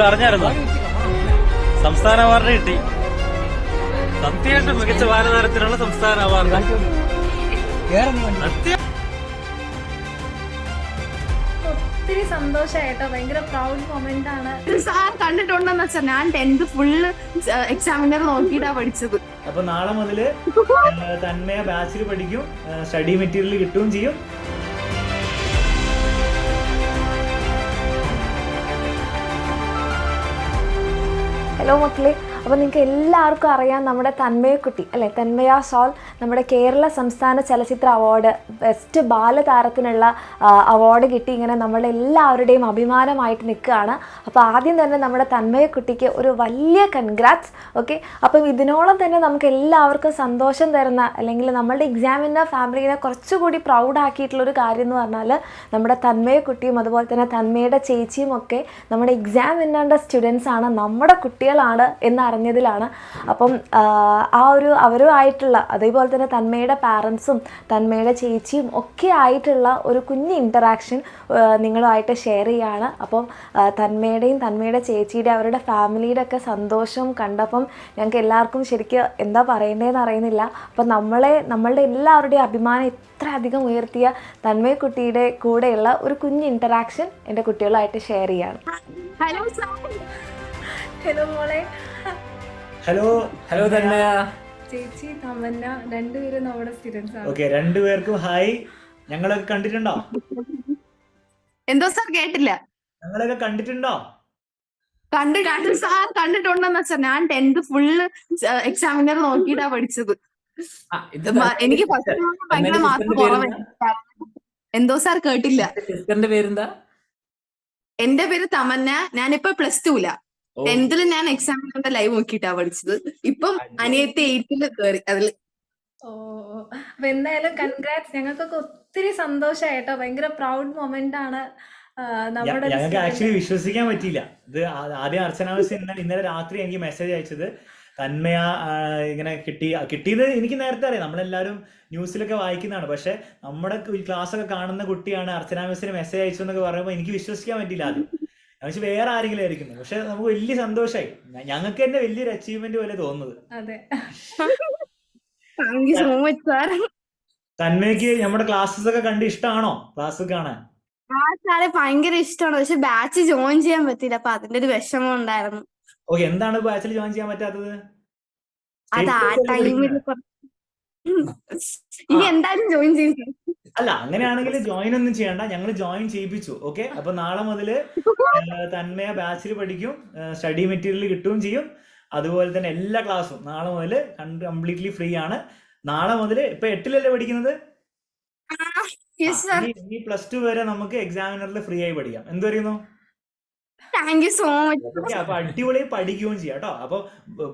വല്ലതും അറിഞ്ഞായിരുന്നോ? സംസ്ഥാന അവാർഡ് കിട്ടി. സത്യമായിട്ടും മികച്ച ബാലതാരത്തിനുള്ള സംസ്ഥാന അവാർഡ്. ഒത്തിരി സന്തോഷായിട്ടോ, ഭയങ്കര പ്രൗഡ് മൊമെന്റ് ആണ്. സാർ കണ്ടിട്ടുണ്ടെന്ന് വെച്ചാൽ ഞാൻ 10th ഫുള്ള് എക്സാമിനർ നോക്കിയിട്ടാ പഠിച്ചത്. അപ്പൊ നാളെ മുതല് തന്മയ ബാച്ചിൽ പഠിക്കും, സ്റ്റഡി മെറ്റീരിയൽ കിട്ടുകയും ചെയ്യും. ഹലോ മക്കളെ, അപ്പോൾ നിങ്ങൾക്ക് എല്ലാവർക്കും അറിയാം നമ്മുടെ തന്മയക്കുട്ടി അല്ലേ, തന്മയ സോൾ നമ്മുടെ കേരള സംസ്ഥാന ചലച്ചിത്ര അവാർഡ് ബെസ്റ്റ് ബാലതാരത്തിനുള്ള അവാർഡ് കിട്ടി. ഇങ്ങനെ നമ്മളുടെ എല്ലാവരുടെയും അഭിമാനമായിട്ട് നിൽക്കുകയാണ്. അപ്പോൾ ആദ്യം തന്നെ നമ്മുടെ തന്മയക്കുട്ടിക്ക് ഒരു വലിയ കൺഗ്രാറ്റ്സ്. ഓക്കെ, അപ്പം ഇതിനോളം തന്നെ നമുക്ക് എല്ലാവർക്കും സന്തോഷം തരുന്ന, അല്ലെങ്കിൽ നമ്മളുടെ എക്സാമിൻ്റെ ഫാമിലിനെ കുറച്ചുകൂടി പ്രൗഡാക്കിയിട്ടുള്ളൊരു കാര്യം എന്ന് പറഞ്ഞാൽ നമ്മുടെ തന്മയക്കുട്ടിയും അതുപോലെ തന്നെ തന്മയുടെ ചേച്ചിയും ഒക്കെ നമ്മുടെ എക്സാം വിന്നറിൻ്റെ സ്റ്റുഡൻസാണ്, നമ്മുടെ കുട്ടികളാണ് എന്നറിഞ്ഞതിലാണ്. അപ്പം അവരുമായിട്ടുള്ള, അതേപോലെ തന്നെ തന്മയുടെ പാരൻസും തന്മയുടെ ചേച്ചിയും ഒക്കെ ആയിട്ടുള്ള ഒരു കുഞ്ഞ് ഇൻറ്ററാക്ഷൻ നിങ്ങളുമായിട്ട് ഷെയർ ചെയ്യുകയാണ്. അപ്പം തന്മയുടെയും തന്മയുടെ ചേച്ചിയുടെ അവരുടെ ഫാമിലിയുടെ ഒക്കെ സന്തോഷം കണ്ടപ്പം ഞങ്ങൾക്ക് എല്ലാവർക്കും ശരിക്കും എന്താ പറയേണ്ടതെന്ന് അറിയുന്നില്ല. അപ്പം നമ്മളുടെ എല്ലാവരുടെയും അഭിമാനം ഇത്ര അധികം ഉയർത്തിയ തന്മയക്കുട്ടിയുടെ കൂടെയുള്ള ഒരു കുഞ്ഞ് ഇൻറ്ററാക്ഷൻ എൻ്റെ കുട്ടികളുമായിട്ട് ഷെയർ ചെയ്യാണ്. ഹലോ ഹലോ മോളെ. Hello hello Thanmaya. ചേച്ചി തമന്ന രണ്ടുപേരും നമ്മുടെ സ്റ്റുഡൻസ് ആണ്. ഓക്കെ, രണ്ടുപേർക്കും ഹായ്. ഞങ്ങളൊക്കെ കണ്ടിട്ടുണ്ടോ? എന്തോ സാർ കേട്ടില്ല. ഞങ്ങളൊക്കെ കണ്ടിട്ടുണ്ടോ? കണ്ടു സാർ കണ്ടിട്ടുണ്ടെന്ന് വെച്ചാൽ ഞാൻ 10th ഫുള്ള് എക്സാമിനർ നോക്കിയിട്ടാ പഠിച്ചത്. എനിക്ക് ഭയങ്കര മാർക്ക് കുറവായിരുന്നു. എന്തോ സാർ കേട്ടില്ല. സിസ്റ്ററിന്റെ പേരെന്താ? എന്റെ പേര് തമന്ന. ഞാനിപ്പോ +2ല. 10th ഞാൻ എക്സാമിനറിന്റെ ലൈവ് നോക്കിയിട്ടാ പഠിച്ചത്. ഇപ്പം അനിയത്തി 8th കയറി അതിൽ. അപ്പൊ എന്തായാലും കൺഗ്രാറ്റ്സ്. ഞങ്ങൾക്കൊക്കെ ഒത്തിരി സന്തോഷായിട്ടോ, ഭയങ്കര പ്രൗഡ് മൊമെന്റ് ആണ്. ഞങ്ങൾക്ക് ആക്ച്വലി വിശ്വസിക്കാൻ പറ്റിയില്ല. ഇത് ആദ്യം അർച്ചന മിസ് ഇന്നലെ രാത്രി എനിക്ക് മെസ്സേജ് അയച്ചത് തന്മയ ഇങ്ങനെ കിട്ടിയത് എനിക്ക് നേരത്തെ അറിയാം, നമ്മളെല്ലാവരും ന്യൂസിലൊക്കെ വായിക്കുന്നതാണ്. പക്ഷെ നമ്മുടെ ക്ലാസ്സൊക്കെ കാണുന്ന കുട്ടിയാണ് അർച്ചന മിസ്സിന് മെസ്സേജ് അയച്ചു എന്നൊക്കെ പറയുമ്പോൾ എനിക്ക് വിശ്വസിക്കാൻ പറ്റിയില്ല ആദ്യം. പക്ഷെ വേറെ ആരെങ്കിലും ആയിരിക്കുന്നു. പക്ഷെ നമുക്ക് വലിയ സന്തോഷമായി. ഞങ്ങൾക്ക് തന്നെ വലിയൊരു അച്ചീവ്മെന്റ് പോലെ തോന്നുന്നത്. തന്മയ്ക്ക് നമ്മുടെ ക്ലാസ്സസ് ഒക്കെ കണ്ട് ഇഷ്ടമാണോ? ക്ലാസ് കാണാൻ ഭയങ്കര ഇഷ്ടമാണ്. പക്ഷെ ബാച്ച് ജോയിൻ ചെയ്യാൻ പറ്റില്ല, അപ്പൊ അതിന്റെ ഒരു വിഷമം ഉണ്ടായിരുന്നു. ഓക്കെ, എന്താണ് ബാച്ചിൽ ജോയിൻ ചെയ്യാൻ പറ്റാത്തത്? അത് ആ ടൈമിൽ ഇനി എന്തായാലും ജോയിൻ ചെയ്യും. അല്ല, അങ്ങനെയാണെങ്കിൽ ജോയിൻ ഒന്നും ചെയ്യണ്ട, ഞങ്ങൾ ജോയിൻ ചെയ്യിപ്പിച്ചു. ഓക്കെ, അപ്പൊ നാളെ മുതല് തന്മയ ബാച്ചിൽ പഠിക്കും, സ്റ്റഡി മെറ്റീരിയൽ കിട്ടുകയും ചെയ്യും. അതുപോലെ തന്നെ എല്ലാ ക്ലാസ്സും നാളെ മുതൽ കംപ്ലീറ്റ്ലി ഫ്രീ ആണ്. നാളെ മുതൽ ഇപ്പൊ 8ലല്ലേ പഠിക്കുന്നത്? ഇനി +2 വരെ നമുക്ക് എക്സാമിനറിൽ ഫ്രീ ആയി പഠിക്കാം. എന്ത് പറയുന്നു? Thank you so much. അപ്പൊ അടിപൊളി പഠിക്കുകയും ചെയ്യാം കേട്ടോ. അപ്പൊ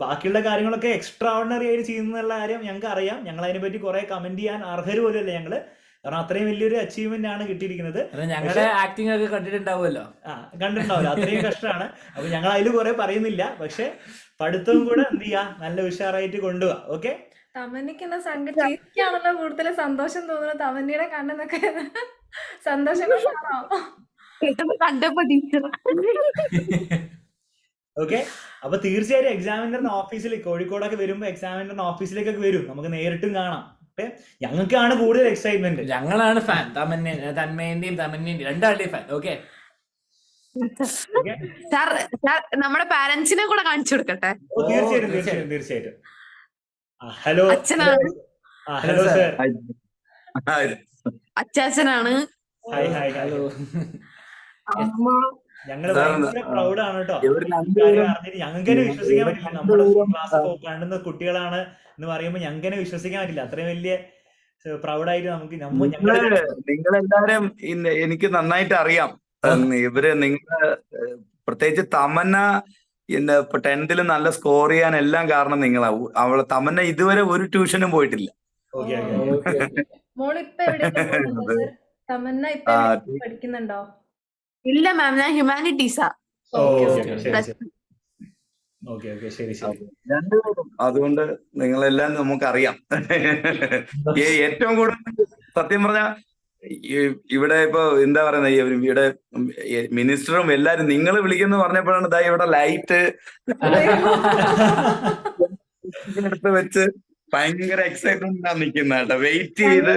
ബാക്കിയുള്ള കാര്യങ്ങളൊക്കെ എക്സ്ട്രാ ഓർഡിനറി ആയിട്ട് ചെയ്യുന്നുള്ള കാര്യം ഞങ്ങൾക്ക് അറിയാം. ഞങ്ങൾ അതിനെ പറ്റി കുറെ കമന്റ് ചെയ്യാൻ അർഹര് പോലെയല്ലേ ഞങ്ങള്, കാരണം അത്രയും വലിയൊരു അച്ചീവ്മെന്റ് ആണ് കിട്ടിയിരിക്കുന്നത്. ഞങ്ങളുടെ ആക്ടിംഗ് ഒക്കെ കണ്ടിട്ടുണ്ടാവുമല്ലോ. കണ്ടിട്ടുണ്ടാവില്ല, അത്രയും കഷ്ടമാണ്. അപ്പൊ ഞങ്ങൾ അതിൽ കുറെ പറയുന്നില്ല. പക്ഷെ പഠിത്തവും കൂടെ എന്ത് ചെയ്യാ, നല്ല ഉഷാറായിട്ട് കൊണ്ടുപോവാ. ഓക്കെ, തമന്നയ്ക്ക് ചേച്ചിക്കാണല്ലോ കൂടുതൽ സന്തോഷം തോന്നുന്നത്. തമന്നയുടെ കണ്ണെന്നൊക്കെ സന്തോഷം കൊണ്ടാണോ? കണ്ടപ്പോ ടീച്ചർ. ഓക്കെ, അപ്പൊ തീർച്ചയായും എക്സാമിനറിന്റെ ഓഫീസിലേക്ക് കോഴിക്കോടൊക്കെ വരുമ്പോ എക്സാമിനറിന്റെ ഓഫീസിലേക്കൊക്കെ വരും, നമുക്ക് നേരിട്ടും കാണാം. ഞങ്ങൾക്കാണ് കൂടുതൽ എക്സൈറ്റ്മെന്റ്. ഞങ്ങളാണ് ഫാൻ, തന്മേന്റെയും തമന്റെയും രണ്ടാളുടെയും ഫാൻ. ഓക്കെ സാർ, നമ്മുടെ പാരന്റ്സിനെ കൂടെ കാണിച്ചു കൊടുക്കട്ടെ? തീർച്ചയായിട്ടും. ഹലോ അച്ഛനാണ്. Hello sir. അച്ചാച്ചനാണ്. Hi hi. ഹലോ. ഞങ്ങള് ഭയങ്കര പ്രൗഡാണ് കേട്ടോ. ഞങ്ങൾക്ക് തന്നെ വിശ്വസിക്കാൻ പറ്റില്ല, നമ്മുടെ ക്ലാസ് കാണുന്ന കുട്ടികളാണ് എന്ന് പറയുമ്പോൾ ഞങ്ങൾക്ക് തന്നെ വിശ്വസിക്കാൻ പറ്റില്ല. അത്രയും വലിയ പ്രൗഡായിട്ട് നമുക്ക് നിങ്ങളെല്ലാരും എനിക്ക് നന്നായിട്ട് അറിയാം. നിങ്ങള് പ്രത്യേകിച്ച് തമന്ന ഇപ്പൊ 10th നല്ല സ്കോർ ചെയ്യാൻ എല്ലാം കാരണം നിങ്ങളാവും. തമന്ന ഇതുവരെ ഒരു ട്യൂഷനും പോയിട്ടില്ല. പഠിക്കുന്നുണ്ടോ? ഇല്ല മാം, ഞാൻ ഹ്യൂമാനിറ്റീസാ. അതുകൊണ്ട് നിങ്ങളെല്ലാം നമുക്കറിയാം. ഏറ്റവും കൂടുതൽ സത്യം പറഞ്ഞ ഇവിടെ ഇപ്പൊ എന്താ പറയുന്നത്, ഇവിടെ മിനിസ്റ്ററും എല്ലാരും നിങ്ങൾ വിളിക്കുന്നു പറഞ്ഞപ്പോഴാണ് ദാ ഇവിടെ ലൈറ്റ് എടുത്ത് വെച്ച് ഭയങ്കര എക്സൈറ്റ്മെന്റ് നിൽക്കുന്ന കേട്ടോ. വെയിറ്റ് ചെയ്ത്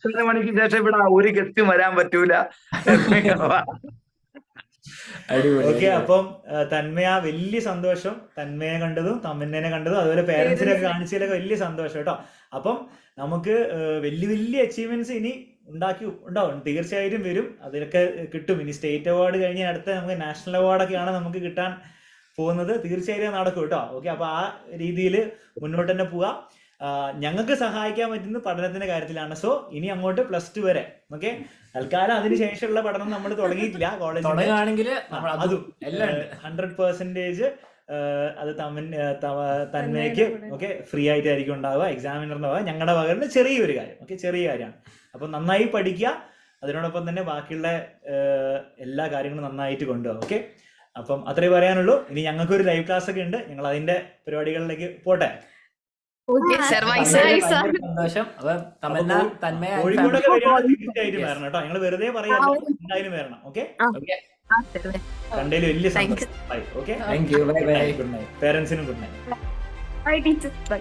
9 മണിക്ക് ശേഷം ഇവിടെ ഒരു ഗസ്റ്റും വരാൻ പറ്റൂല. ഓക്കെ, അപ്പം തന്മയ വലിയ സന്തോഷം, തന്മയെ കണ്ടതും തമന്നനെ കണ്ടതും അതുപോലെ പേരൻസിനെ ഒക്കെ കാണിച്ചതിലൊക്കെ വലിയ സന്തോഷം കേട്ടോ. അപ്പം നമുക്ക് വലിയ വലിയ അച്ചീവ്മെന്റ്സ് ഇനി ഉണ്ടാവും, തീർച്ചയായിട്ടും വരും, അതിലൊക്കെ കിട്ടും. ഇനി സ്റ്റേറ്റ് അവാർഡ് കഴിഞ്ഞ അടുത്ത നമുക്ക് നാഷണൽ അവാർഡൊക്കെയാണ് നമുക്ക് കിട്ടാൻ പോകുന്നത്. തീർച്ചയായിട്ടും നടക്കും കേട്ടോ. ഓക്കെ, അപ്പൊ ആ രീതിയിൽ മുന്നോട്ട് തന്നെ പോവാം. ഞങ്ങൾക്ക് സഹായിക്കാൻ പറ്റുന്നത് പഠനത്തിന്റെ കാര്യത്തിലാണ്. സോ ഇനി അങ്ങോട്ട് +2 വരെ. ഓക്കെ, തൽക്കാലം അതിനുശേഷമുള്ള പഠനം നമ്മൾ തുടങ്ങിയിട്ടില്ല കോളേജിൽ. അതും 100% അത് തന്മയ്ക്ക് ഓക്കെ ഫ്രീ ആയിട്ടായിരിക്കും ഉണ്ടാവുക. എക്സാമിനറിന്റെ ഭാഗം ഞങ്ങളുടെ ഭാഗത്ത് ചെറിയൊരു കാര്യം, ഓക്കെ, ചെറിയ കാര്യമാണ്. അപ്പൊ നന്നായി പഠിക്കുക, അതിനോടൊപ്പം തന്നെ ബാക്കിയുള്ള എല്ലാ കാര്യങ്ങളും നന്നായിട്ട് കൊണ്ടുപോകുക. ഓക്കെ, അപ്പം അത്രേ പറയാനുള്ളൂ. ഇനി ഞങ്ങൾക്കൊരു ലൈവ് ക്ലാസ് ഒക്കെ ഉണ്ട്, ഞങ്ങൾ അതിന്റെ പരിപാടികളിലേക്ക് പോട്ടെ. സന്തോഷം. അപ്പൊ തമന്ന, തന്മയ കോഴിക്കോടൊക്കെ വരികയാണെങ്കിൽ തീർച്ചയായിട്ടും വരണം കേട്ടോ. ഞങ്ങൾ വെറുതെ പറയാം, എന്തായാലും വരണം. ഓക്കെ, കണ്ടതിൽ വലിയ സന്തോഷം. Bye. Okay, thank you. Bye bye. Good night. പേരൻസിനും good night. Bye teacher. By.